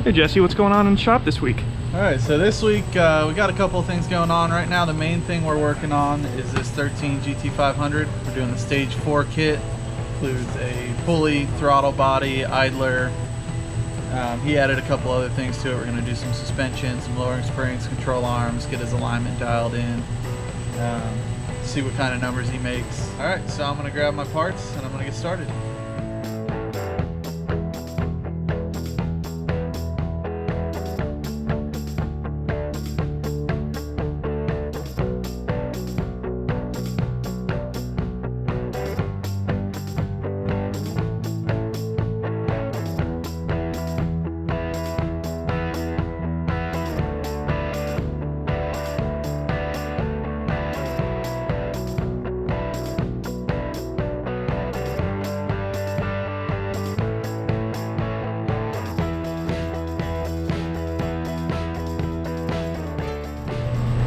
Hey Jesse, what's going on in the shop this week? Alright, so this week we got a couple of things going on. Right now the main thing we're working on is this 13 GT500. We're doing the Stage 4 kit. Includes a pulley, throttle body, idler. He added a couple other things to it. We're going to do some suspension, some lowering springs, control arms, get his alignment dialed in, see what kind of numbers he makes. Alright, so I'm going to grab my parts and I'm going to get started.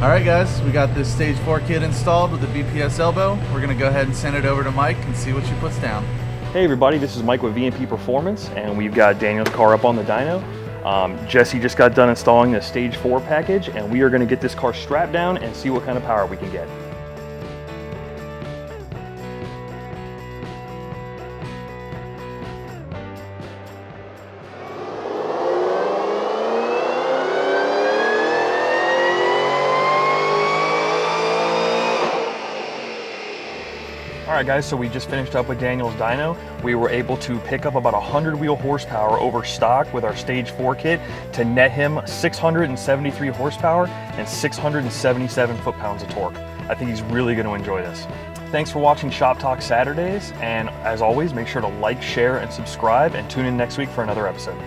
Alright guys, we got this Stage 4 kit installed with the BPS Elbow. We're going to go ahead and send it over to Mike and see what she puts down. Hey everybody, this is Mike with VMP Performance, and we've got Daniel's car up on the dyno. Jesse just got done installing the Stage 4 package, and we are going to get this car strapped down and see what kind of power we can get. Alright guys, so we just finished up with Daniel's dyno. We were able to pick up about 100 wheel horsepower over stock with our Stage 4 kit to net him 673 horsepower and 677 foot-pounds of torque. I think he's really going to enjoy this. Thanks for watching Shop Talk Saturdays, and as always, make sure to like, share, and subscribe, and tune in next week for another episode.